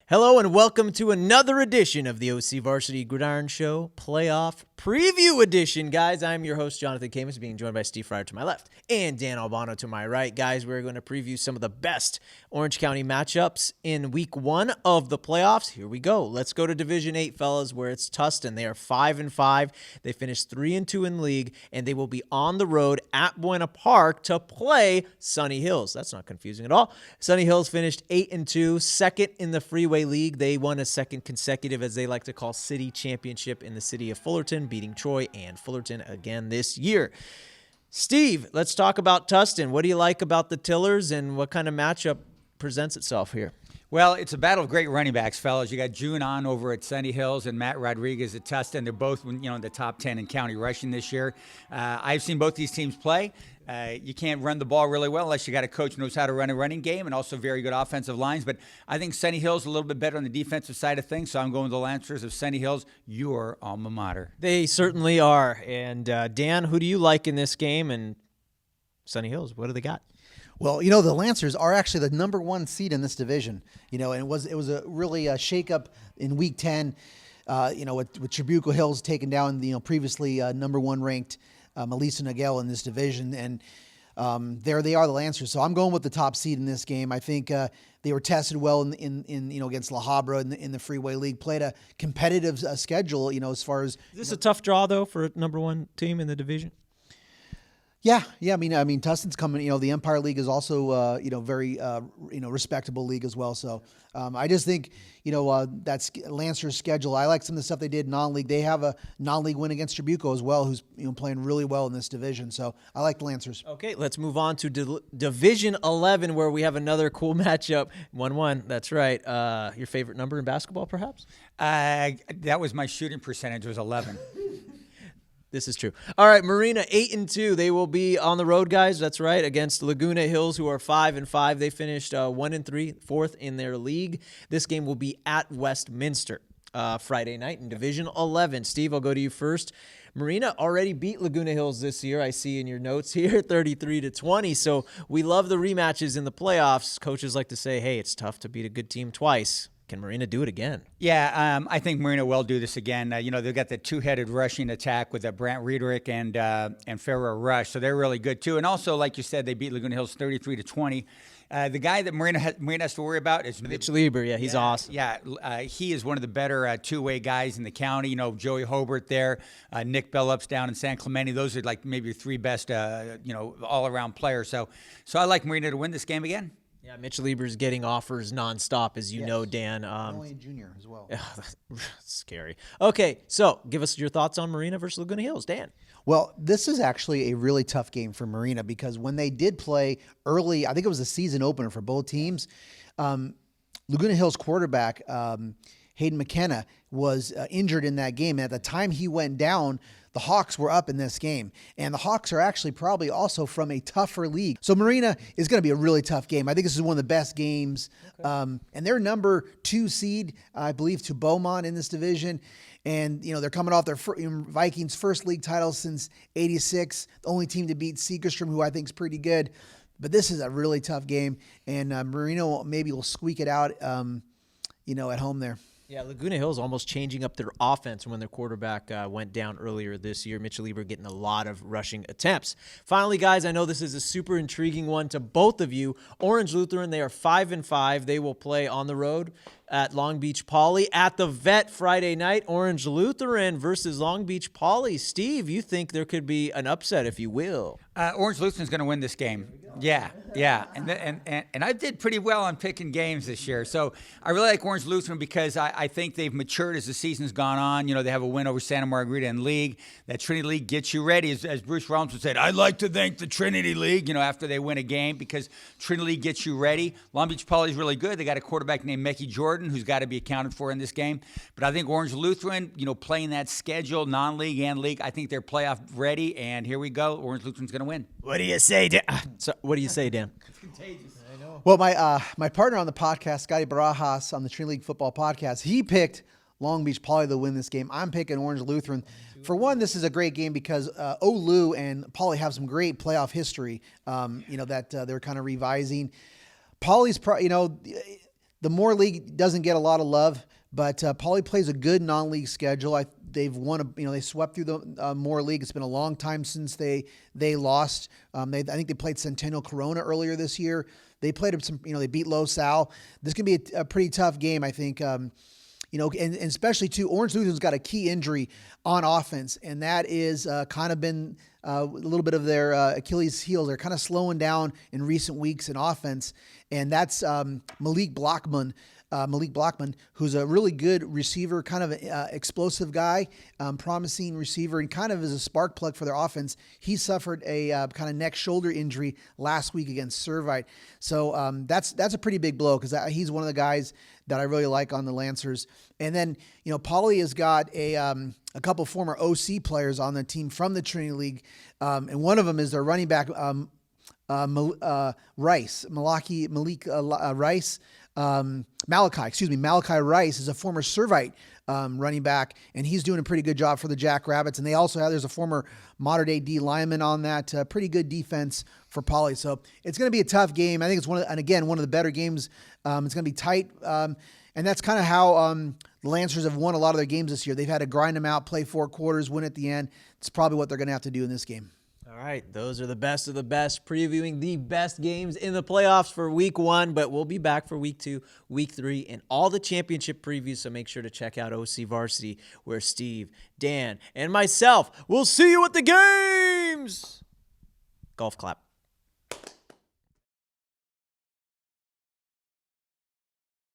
Hello and welcome to another edition of the OCVarsity Gridiron Show Playoff Preview Edition. Guys, I'm your host, Jonathan Khamis, being joined by Steve Fryer to my left and Dan Albano to my right. Guys, we're going to preview some of the best Orange County matchups in Week 1 of the playoffs. Here we go. Let's go to Division 8, fellas, where it's Tustin. They are 5-5. They finished 3-2 in league, and they will be on the road at Buena Park to play Sunny Hills. That's not confusing at all. Sunny Hills finished 8-2, second in the Freeway League. They won a second consecutive, as they like to call, city championship in the city of Fullerton, beating Troy and Fullerton again this year. Steve, let's talk about Tustin. What do you like about the Tillers, and what kind of matchup presents itself here? Well, it's a battle of great running backs, fellas. You got June on over at Sunny Hills and Matt Rodriguez at Tustin. They're both, in the top 10 in county rushing this year. I've seen both these teams play. You can't run the ball really well unless you got a coach who knows how to run a running game, and also very good offensive lines. But I think Sunny Hills a little bit better on the defensive side of things, so I'm going with the Lancers of Sunny Hills, your alma mater. They certainly are. And Dan, who do you like in this game? And Sunny Hills, what do they got? Well, the Lancers are actually the number one seed in this division, and it was a really shakeup in Week 10, with Trabuco Hills taking down previously number one ranked Melissa Nagel in this division, and there they are, the Lancers. So I'm going with the top seed in this game. I think they were tested well in against La Habra in the Freeway League. Played a competitive schedule, as far as. Is this a tough draw though for a number one team in the division? Yeah. I mean, Tustin's coming. The Empire League is also, very, respectable league as well. So, I just think, that's Lancer's schedule. I like some of the stuff they did non-league. They have a non-league win against Trabuco as well, who's playing really well in this division. So, I like the Lancers. Okay, let's move on to Division 11, where we have another cool matchup. 1-1. That's right. Your favorite number in basketball, perhaps? That was my shooting percentage, was 11. This is true. All right, Marina 8-2. They will be on the road, guys. That's right, against Laguna Hills, who are 5-5. They finished 1-3, fourth in their league. This game will be at Westminster Friday night in Division 11. Steve, I'll go to you first. Marina already beat Laguna Hills this year, I see in your notes here, 33-20. So we love the rematches in the playoffs. Coaches like to say, hey, it's tough to beat a good team twice. Can Marina do it again? Yeah, I think Marina will do this again. They've got the two-headed rushing attack with Brant Riedrich and Farrah Rush, so they're really good too. And also, like you said, they beat Laguna Hills 33-20. The guy that Marina has to worry about is Mitch Lieber. Yeah, he's awesome. Yeah, he is one of the better two-way guys in the county. Joey Hobart there, Nick Billups down in San Clemente. Those are like maybe your three best, all-around players. So I like Marina to win this game again. Yeah, Mitch Lieber's getting offers nonstop, as you know, Dan. Only a junior as well. Scary. Okay, so give us your thoughts on Marina versus Laguna Hills, Dan. Well, this is actually a really tough game for Marina, because when they did play early, I think it was a season opener for both teams, Laguna Hills quarterback Hayden McKenna was injured in that game. And at the time he went down, the Hawks were up in this game. And the Hawks are actually probably also from a tougher league. So Marina is going to be a really tough game. I think this is one of the best games. Okay. And they're number 2 seed, I believe, to Beaumont in this division. And, they're coming off their Vikings' first league title since '86. The only team to beat Segerstrom, who I think is pretty good. But this is a really tough game. And Marina maybe will squeak it out, at home there. Yeah, Laguna Hills almost changing up their offense when their quarterback went down earlier this year. Mitchell Lieber getting a lot of rushing attempts. Finally, guys, I know this is a super intriguing one to both of you. Orange Lutheran, they are 5-5. They will play on the road at Long Beach Poly at the Vet Friday night. Orange Lutheran versus Long Beach Poly. Steve, you think there could be an upset, if you will? Orange Lutheran's going to win this game. Yeah. And I did pretty well on picking games this year. So I really like Orange Lutheran because I think they've matured as the season's gone on. They have a win over Santa Margarita in league. That Trinity League gets you ready. As Bruce Robinson said, I'd like to thank the Trinity League, after they win a game, because Trinity League gets you ready. Long Beach Poly is really good. They got a quarterback named Mecky Jordan, who's got to be accounted for in this game. But I think Orange Lutheran, playing that schedule, non-league and league, I think they're playoff ready. And here we go. Orange Lutheran's going to win. What do you say, Dan? What do you say, Dan? It's contagious. I know. Well, my partner on the podcast, Scotty Barajas, on the Trinity League Football Podcast, he picked Long Beach Poly to win this game. I'm picking Orange Lutheran. For one, this is a great game because Olu and Poly have some great playoff history, that they're kind of revising. Poly's, The Moore League doesn't get a lot of love, but Poly plays a good non-league schedule. They've won, they swept through the Moore League. It's been a long time since they lost. I think they played Centennial Corona earlier this year. They played some, they beat Los Al. This can be a pretty tough game, I think. And especially too, Orange Lutheran's got a key injury on offense, and that is kind of been a little bit of their Achilles heel. They're kind of slowing down in recent weeks in offense, and that's Malik Blockman, who's a really good receiver, kind of an explosive guy, promising receiver, and kind of is a spark plug for their offense. He suffered a kind of neck shoulder injury last week against Servite. So that's a pretty big blow because he's one of the guys that I really like on the Lancers. And then, Poly has got a couple former OC players on the team from the Trinity League. And one of them is their running back, Rice, Malachi Rice is a former Servite running back, and he's doing a pretty good job for the Jackrabbits. And they also there's a former Mater Dei D lineman on that, pretty good defense for Poly. So it's going to be a tough game. I think it's one of the better games. It's going to be tight, and that's kind of how the Lancers have won a lot of their games this year. They've had to grind them out, play 4 quarters, win at the end. It's probably what they're going to have to do in this game. All right, those are the best of the best, previewing the best games in the playoffs for week 1, but we'll be back for week 2, week 3, and all the championship previews, so make sure to check out OCVarsity, where Steve, Dan, and myself will see you at the games. Golf clap.